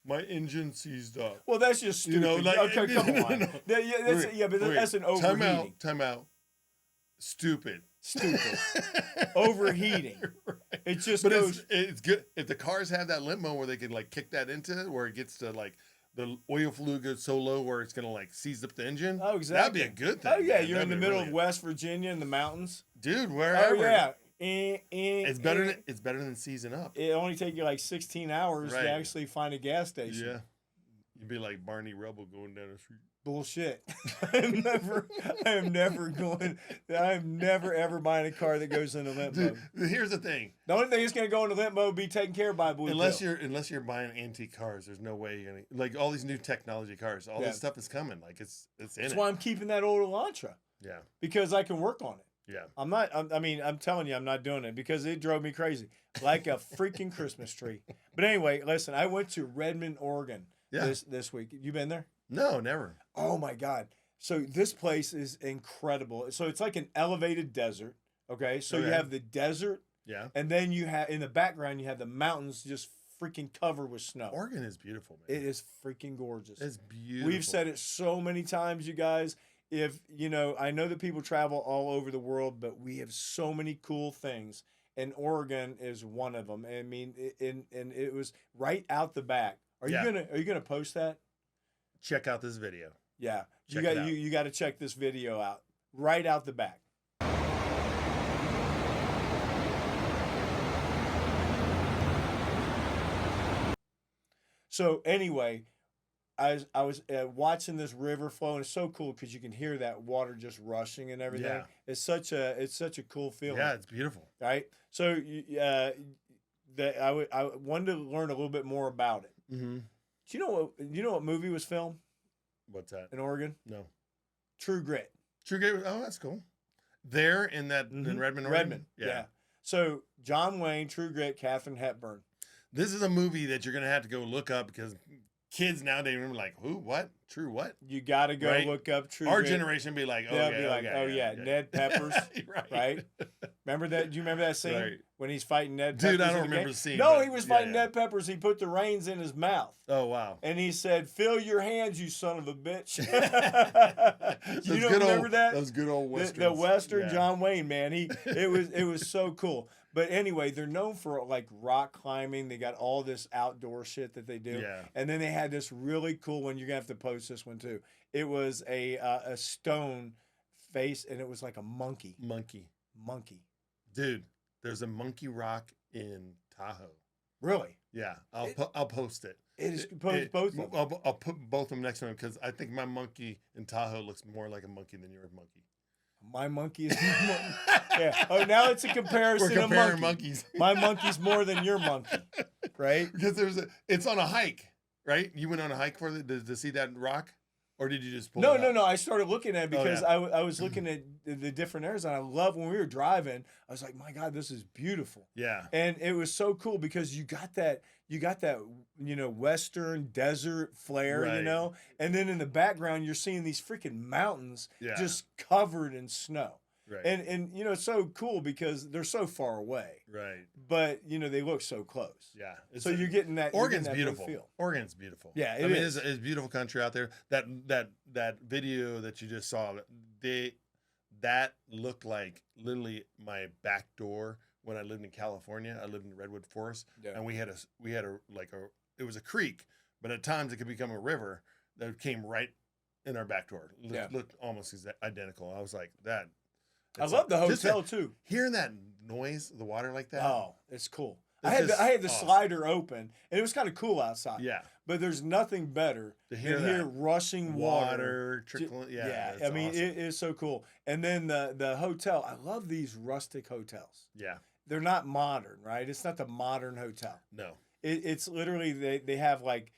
my engine seized up. Well, that's just stupid. You know, like, okay, come on. No. That's an overheating. Time out. Stupid. Overheating. Right. It just goes. It's good if the cars have that limp mode where they can like kick that into it, where it gets to like the oil fluid goes so low where it's gonna like seize up the engine. Oh, exactly. That'd be a good thing. Oh yeah, man. You're in the middle of West Virginia in the mountains, dude. Wherever. Oh yeah. It's better than seizing up. It only take you like 16 hours to actually find a gas station. Yeah. You'd be like Barney Rubble going down the street. Bullshit. I am never ever buying a car that goes into limp mode. Dude, here's the thing. The only thing that's going to go into limp mode be taken care of by a blue unless pill. you're buying antique cars, there's no way you're gonna like all these new technology cars. All this stuff is coming. Like it's in That's why I'm keeping that old Elantra. Yeah. Because I can work on it. Yeah. I'm telling you, I'm not doing it because it drove me crazy. Like a freaking Christmas tree. But anyway, listen, I went to Redmond, Oregon this week. You been there? No, never. Oh my God. So this place is incredible. So it's like an elevated desert. Okay. So you have the desert. Yeah. And then you have, in the background, you have the mountains just freaking covered with snow. Oregon is beautiful, man. It is freaking gorgeous. It's beautiful. We've said it so many times, you guys. If, I know that people travel all over the world, but we have so many cool things. And Oregon is one of them. I mean, and it was right out the back. Are you gonna post that? Check out this video. Yeah, Check you got to check this video out right out the back. So anyway, I was watching this river flow, and it's so cool because you can hear that water just rushing and everything. Yeah. It's such a cool feeling. Yeah, it's beautiful. Right. So I wanted to learn a little bit more about it. Mm-hmm. Do you know what movie was filmed What's that? in Oregon? No. True Grit. True Grit. Oh, that's cool. There in that in Redmond, Oregon? Redmond. Yeah. So John Wayne, True Grit, Katharine Hepburn. This is a movie that you're gonna have to go look up because kids nowadays remember like who, what, True, what? You got to go look up True Our Grit. generation be like, They'll be like, Ned Peppers, right? Remember that? Do you remember that scene when he's fighting Ned Peppers? Dude, I don't remember the scene. No, he was fighting Ned Peppers. He put the reins in his mouth. Oh wow! And he said, "Fill your hands, you son of a bitch." You don't remember that? Those good old westerns. The Western John Wayne, man. It was so cool. But anyway, they're known for like rock climbing. They got all this outdoor shit that they do. Yeah. And then they had this really cool one. You're gonna have to post this one too. It was a stone face, and it was like a monkey. Monkey. Dude, there's a monkey rock in Tahoe. Really? Yeah, I'll post it. It is post both of them. I'll put both of them next to him because I think my monkey in Tahoe looks more like a monkey than your monkey. My monkey is yeah. Oh, now it's a comparison. We're comparing of monkeys. My monkey's more than your monkey, right? Because it's on a hike, right? You went on a hike to see that rock, or did you just pull? No. I started looking at it because I was looking at the different areas, and I love when we were driving. I was like, my God, this is beautiful. Yeah, and it was so cool because you got that Western desert flair, and then in the background you're seeing these freaking mountains just covered in snow. Right. And it's so cool because they're so far away. Right. But they look so close. Yeah. So you're getting that. Oregon's beautiful. Oregon's beautiful. Yeah. It's a beautiful country out there. That video that you just saw, that looked like literally my back door when I lived in California. I lived in Redwood Forest, and we had it was a creek, but at times it could become a river that came right in our back door. Looked almost identical. I was like that. I love the hotel too. Hearing that noise, the water like that. Oh, it's cool. I had the slider open, and it was kind of cool outside. Yeah. But there's nothing better to hear rushing water trickling. Yeah. I mean, it is so cool. And then the hotel. I love these rustic hotels. Yeah. They're not modern, right? It's not the modern hotel. No. It's literally they have like,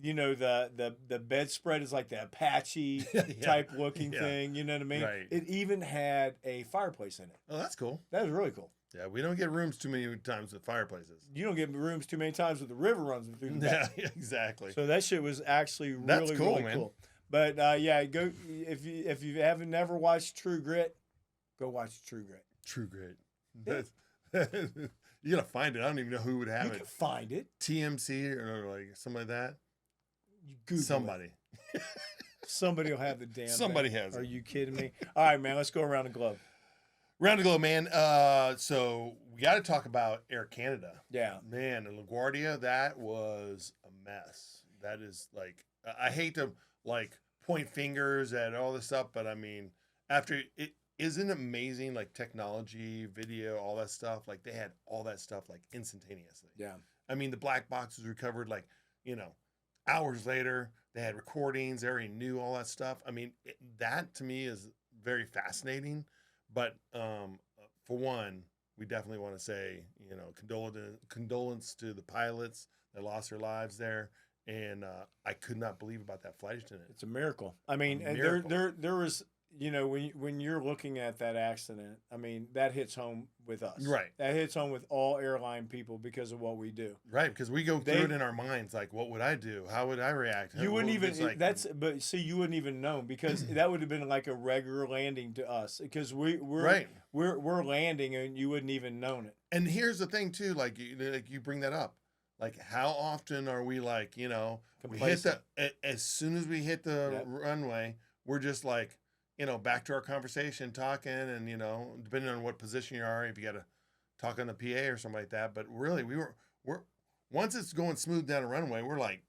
the bedspread is like the Apache type looking thing. You know what I mean? Right. It even had a fireplace in it. Oh, that's cool. That was really cool. Yeah, we don't get rooms too many times with fireplaces. You don't get rooms too many times with the river runs through the back. Yeah, exactly. So that shit was actually really cool. But go if you haven't never watched True Grit, go watch True Grit. True Grit. You gotta find it. I don't even know who would have it. You can find it. TMC or like something like that. You Google somebody. Somebody will have the damn. Somebody thing. has it. Are you kidding me? All right, man. Let's go around the globe. Round the globe, man. So we got to talk about Air Canada. Yeah, man. In LaGuardia, that was a mess. That is like, I hate to like point fingers at all this stuff, but I mean, after it isn't amazing, like technology, video, all that stuff. Like they had all that stuff like instantaneously. Yeah. I mean, the black box was recovered like hours later. They had recordings. They already knew all that stuff. I mean, that to me is very fascinating. But for one, we definitely want to say, condolence to the pilots that lost their lives there. And I could not believe about that flight attendant. It's a miracle. I mean, A miracle. there was, when you're looking at that accident, I mean, that hits home with us. Right. That hits home with all airline people because of what we do. Right, because we go through it in our minds, like, what would I do? How would I react? You wouldn't even but see, you wouldn't even know, because that would have been like a regular landing to us, because we're landing and you wouldn't even known it. And here's the thing too, like you bring that up, like how often are we like, we hit as soon as we hit the runway, we're just like, back to our conversation, talking, and depending on what position you are, if you got to talk on the PA or something like that. But really, we're once it's going smooth down the runway, we're like,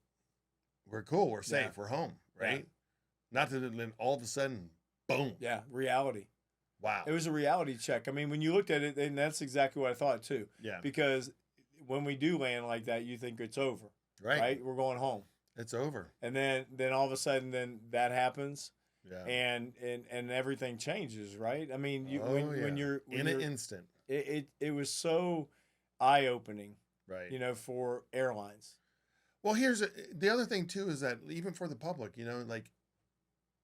we're cool, we're safe, we're home, right? Not that then all of a sudden, boom. Yeah, reality. Wow. It was a reality check. I mean, when you looked at it, and that's exactly what I thought too. Yeah. Because when we do land like that, you think it's over. Right. We're going home. It's over. And then all of a sudden, then that happens. Yeah. And everything changes, right? I mean, when you're in an instant, it was so eye opening, right? For airlines. Well, here's the other thing too, is that even for the public, like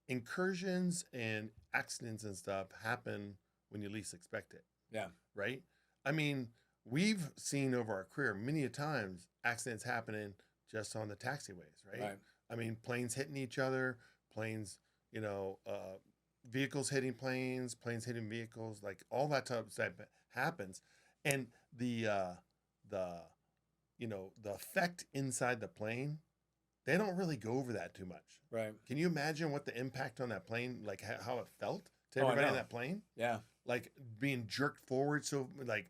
incursions and accidents and stuff happen when you least expect it. Yeah. Right. I mean, we've seen over our career many a times accidents happening just on the taxiways, right? I mean, planes hitting each other, planes. Vehicles hitting planes hitting vehicles, like all that type of stuff happens. And the effect inside the plane, they don't really go over that too much. Right. Can you imagine what the impact on that plane, like how it felt to everybody in that plane? Yeah. Like being jerked forward so like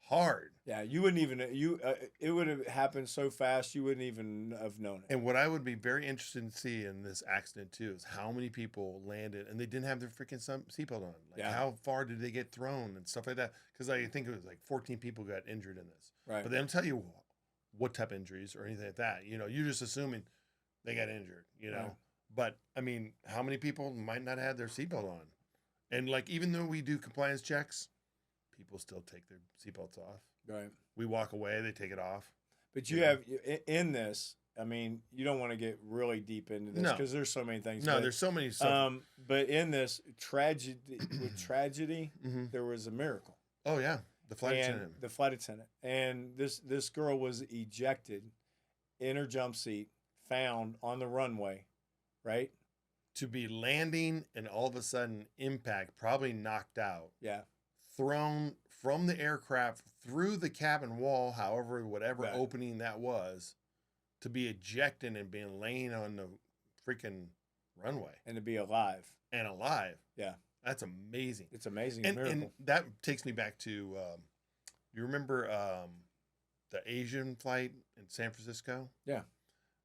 hard. Yeah, you wouldn't even it would have happened so fast you wouldn't even have known it. And what I would be very interested to see in this accident too is how many people landed and they didn't have their freaking seatbelt on. Like how far did they get thrown and stuff like that? Because I think it was like 14 people got injured in this. Right. But they don't tell you what type of injuries or anything like that. You're just assuming they got injured. Right. But I mean, how many people might not have their seatbelt on? And like, even though we do compliance checks, people still take their seatbelts off. Right. We walk away, they take it off. But you have in this, I mean, you don't want to get really deep into this because there's so many things. No, there's so many stuff. But in this tragedy, there was a miracle. Oh yeah, the flight attendant. And this girl was ejected in her jump seat, found on the runway, right? To be landing and all of a sudden impact, probably knocked out. Yeah. Thrown from the aircraft through the cabin wall, whatever opening that was, to be ejected and being laying on the freaking runway. And to be alive. Yeah. That's amazing. It's amazing. And that takes me back to, you remember the Asian flight in San Francisco? Yeah.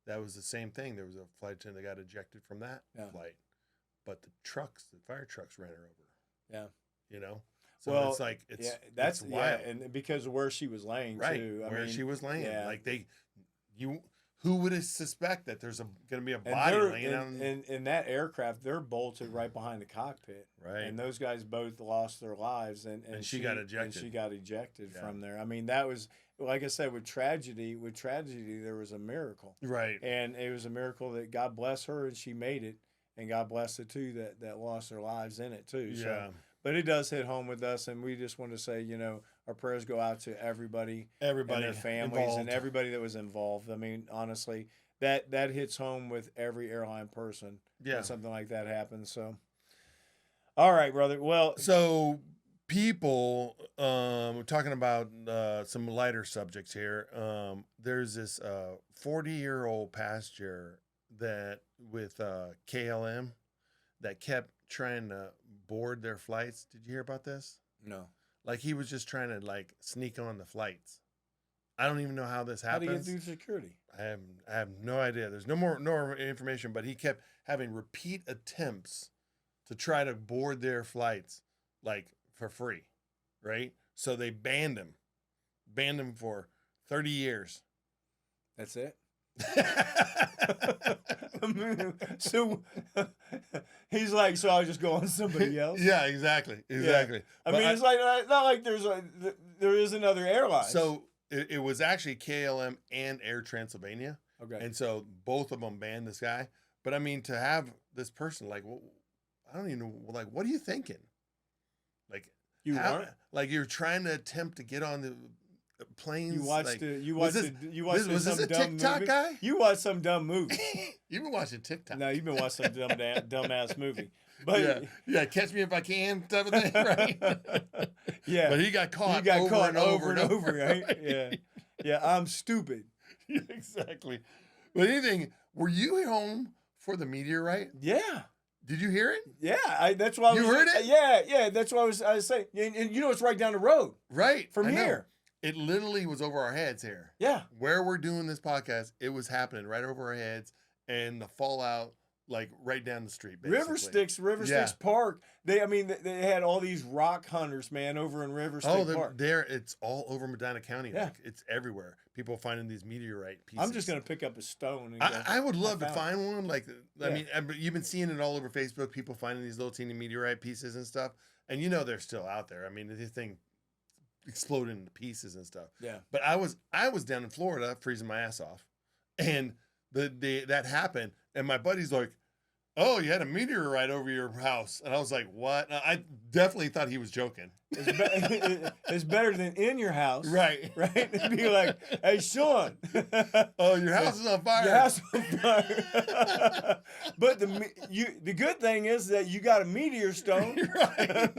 That was the same thing. There was a flight attendant that got ejected from that flight. But the fire trucks ran her over. Yeah. So it's like, it's wild. And because of where she was laying too. She was laying. Yeah. Like who would suspect that there's going to be a body laying on? In that aircraft, they're bolted right behind the cockpit. Right. And those guys both lost their lives. And she got ejected. And she got ejected from there. I mean, that was, like I said, with tragedy, there was a miracle. Right. And it was a miracle that God bless her and she made it. And God bless the two that lost their lives in it too. Yeah. So, but it does hit home with us, and we just want to say, our prayers go out to everybody and their families involved. And everybody that was involved. I mean, honestly, that hits home with every airline person when something like that happens. So, all right, brother. Well, so people, talking about some lighter subjects here. There's this 40-year-old passenger that with KLM that kept trying to board their flights. Did you hear about this? No. Like he was just trying to like sneak on the flights. I don't even know how this happens. How do you get through security? I have no idea. There's no more information, but he kept having repeat attempts to try to board their flights like for free, right? So they banned him for 30 years. That's it? So he's like, so I'll just go on somebody else. Yeah, exactly. Yeah. I mean, it's like not like there is another airline. So it was actually KLM and Air Transylvania. Okay. And so both of them banned this guy. But I mean, to have this person, like, well, I don't even know, like, what are you thinking? Like, like you're trying to attempt to get on the planes. You watched like, was this a TikTok guy? You watched some dumb movie. You've been watching TikTok. No, you've been watching some dumbass movie. But yeah, catch me if I can type of thing, right? Yeah. But he got caught. He got caught over and over, right? Yeah. Yeah, I'm stupid. Yeah, exactly. But anything, were you home for the meteorite? Yeah. Did you hear it? Yeah, that's why you heard it. Yeah. That's why I was saying. And you know, it's right down the road, right from here. It literally was over our heads here. Yeah, where we're doing this podcast, it was happening right over our heads, and the fallout, like right down the street. Basically. River Styx Park. They had all these rock hunters, man, over in River Styx Park. It's all over Medina County. Yeah. Like, it's everywhere. People finding these meteorite pieces. I'm just gonna pick up a stone. And I would love to find one. Like, I mean, you've been seeing it all over Facebook. People finding these little teeny meteorite pieces and stuff, and you know they're still out there. I mean, this thing exploded into pieces and stuff. Yeah. But I was down in Florida freezing my ass off, and that happened, and my buddy's like, "Oh, you had a meteorite over your house," and I was like, "What?" I definitely thought he was joking. It's better than in your house, right? Right? It'd be like, "Hey, Shawn, oh, your house is on fire." Your house is on fire. But the good thing is that you got a meteor stone. Right.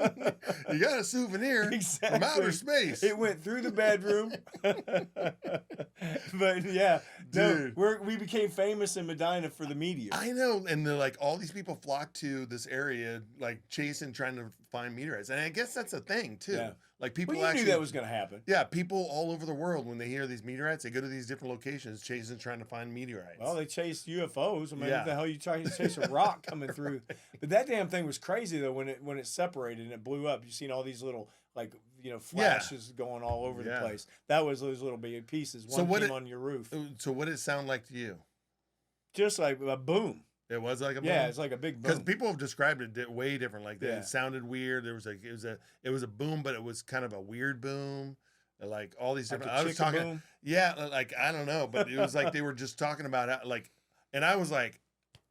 You got a souvenir from outer space. It went through the bedroom. But yeah, dude, we became famous in Medina for the meteor. I know, and they're like, all these people flock to this area, like chasing, trying to find meteorites, and I guess that's a thing too. Yeah. Like people you actually knew that was going to happen. Yeah, people all over the world, when they hear these meteorites, they go to these different locations chasing, trying to find meteorites. Well, they chase UFOs. I mean, what the hell you trying to chase a rock coming through? But that damn thing was crazy though when it separated and it blew up. You seen all these little flashes going all over the place. That was those little big pieces. One came on your roof. So what did it sound like to you? Just like a boom. It was like a boom? Yeah, it's like a big boom. Because people have described it way different. Like it sounded weird. It was a boom, but it was kind of a weird boom. Like all these different. I was talking. Boom? Yeah, like I don't know, but it was like they were just talking about how, like, and I was like,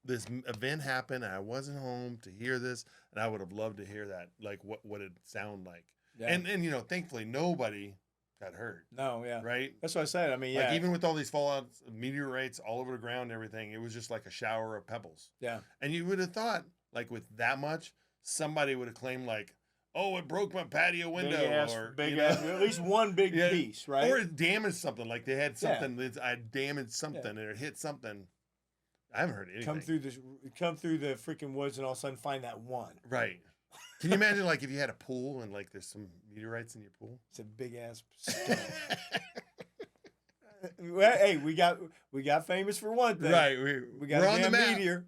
this event happened, and I wasn't home to hear this, and I would have loved to hear that, like what it sounded like. Yeah. And thankfully nobody got hurt. No, yeah. Right? That's what I said. I mean, yeah. Like even with all these fallouts, meteorites all over the ground and everything, it was just like a shower of pebbles. Yeah. And you would have thought, like with that much, somebody would have claimed like, oh, it broke my patio window. At least one big piece, right? Or it damaged something. Like they had something, I damaged something and it hit something. I haven't heard anything. Come through the freaking woods and all of a sudden find that one. Right. Can you imagine, like, if you had a pool and, like, there's some meteorites in your pool? It's a big-ass stone. Well, hey, we got famous for one thing. Right. We got we're a on the map. meteor.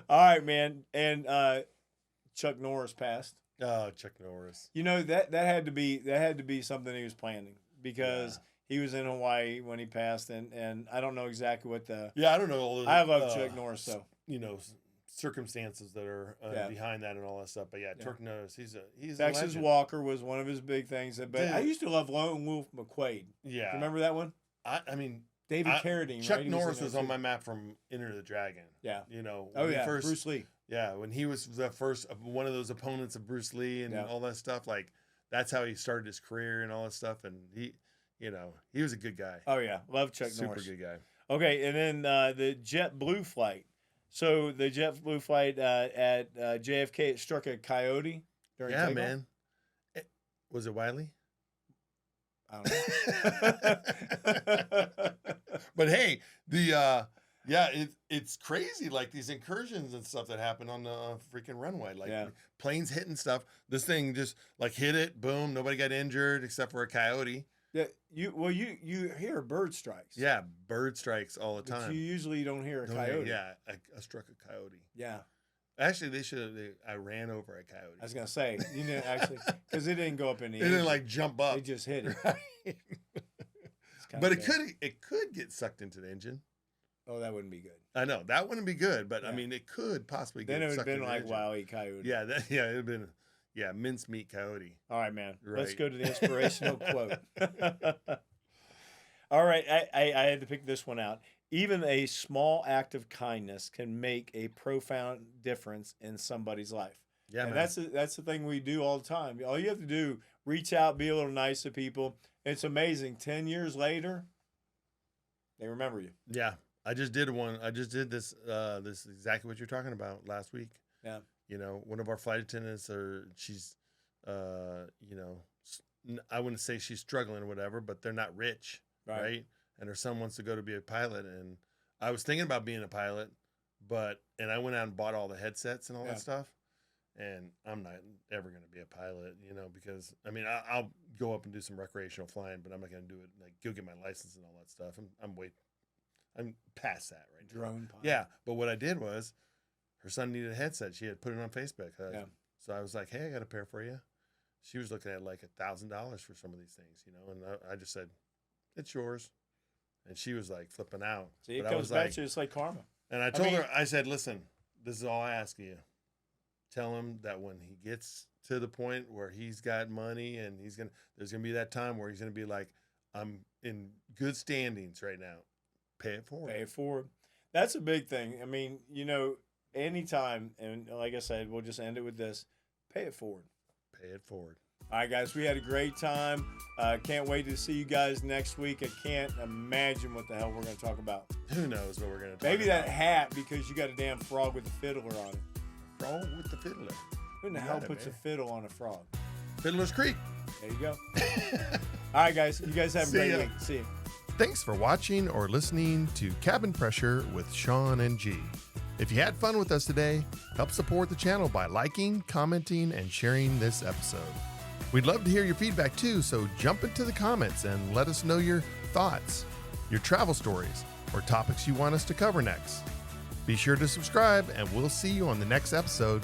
All right, man. And Chuck Norris passed. Oh, Chuck Norris. You know, that had to be something he was planning because he was in Hawaii when he passed, and I don't know exactly what the... Yeah, I don't know all the... I love Chuck Norris, so... Circumstances that are behind that and all that stuff, but Chuck Norris, he's Texas Walker was one of his big things. But I used to love Lone Wolf McQuade. Yeah, remember that one? I mean, David Carradine. Chuck Norris was on my map from Enter the Dragon. Yeah, Bruce Lee. Yeah, when he was the first one of those opponents of Bruce Lee and all that stuff. Like that's how he started his career and all that stuff. And he was a good guy. Oh yeah, love Chuck Norris. Super good guy. Okay, and then the JetBlue flight. So the JetBlue flight at JFK, it struck a coyote during takeoff? Man. Was it Wiley? I don't know. But hey, it's crazy, like these incursions and stuff that happen on the freaking runway, like planes hitting stuff. This thing just like hit it, boom, nobody got injured except for a coyote. Yeah, you hear bird strikes. Yeah, bird strikes all the time. But you usually don't hear a coyote. Yeah, I struck a coyote. Yeah. Actually, I ran over a coyote. I was gonna say you didn't actually because it didn't go up in the. It didn't like jump up. It just hit it. Right. But it could get sucked into the engine. Oh, that wouldn't be good. I know that wouldn't be good, but I Yeah. mean, it could possibly Then get it would have sucked been in like engine. Wile E. Coyote. Yeah, it'd have been mincemeat coyote. All right, man. Let's Right. go to the inspirational quote. All right, I had to pick this one out. Even a small act of kindness can make a profound difference in somebody's life. Yeah, and man. that's the thing we do all the time. All you have to do, reach out, be a little nice to people. It's amazing. 10 years later, they remember you. Yeah, I just did one. I just did this. This is exactly what you're talking about last week. Yeah. You know, one of our flight attendants, she's, you know, I wouldn't say she's struggling or whatever, but they're not rich, right? And her son wants to go to be a pilot, and I was thinking about being a pilot, and I went out and bought all the headsets and all that stuff. And I'm not ever going to be a pilot, you know, because I mean, I'll go up and do some recreational flying, but I'm not going to do it like go get my license and all that stuff. I'm past that right now. Drone pilot. Yeah, but what I did was, her son needed a headset. She had put it on Facebook. So I was like, hey, I got a pair for you. She was looking at like $1,000 for some of these things, you know, and I just said, it's yours. And she was like flipping out. See, it But I comes was back like, to it's like karma. and I told her, I said, listen, this is all I ask of you. Tell him that when he gets to the point where he's got money and there's gonna be that time where he's gonna be like, I'm in good standings right now. Pay it forward. Pay it forward. That's a big thing. I mean, you know, anytime, and like I said, we'll just end it with this: pay it forward. Pay it forward. All right, guys, we had a great time. Can't wait to see you guys next week. I can't imagine what the hell we're going to talk about. Who knows what we're gonna talk Maybe about. that hat, because you got a damn frog with a fiddler on it. Frog with the fiddler. Who in the You hell got it, puts a man. fiddle on a frog? Fiddler's Creek. There you go. All right, guys. You guys have a See great ya. week. See you. Thanks for watching or listening to Cabin Pressure with Shawn and G. If you had fun with us today, help support the channel by liking, commenting, and sharing this episode. We'd love to hear your feedback too, so jump into the comments and let us know your thoughts, your travel stories, or topics you want us to cover next. Be sure to subscribe, and we'll see you on the next episode.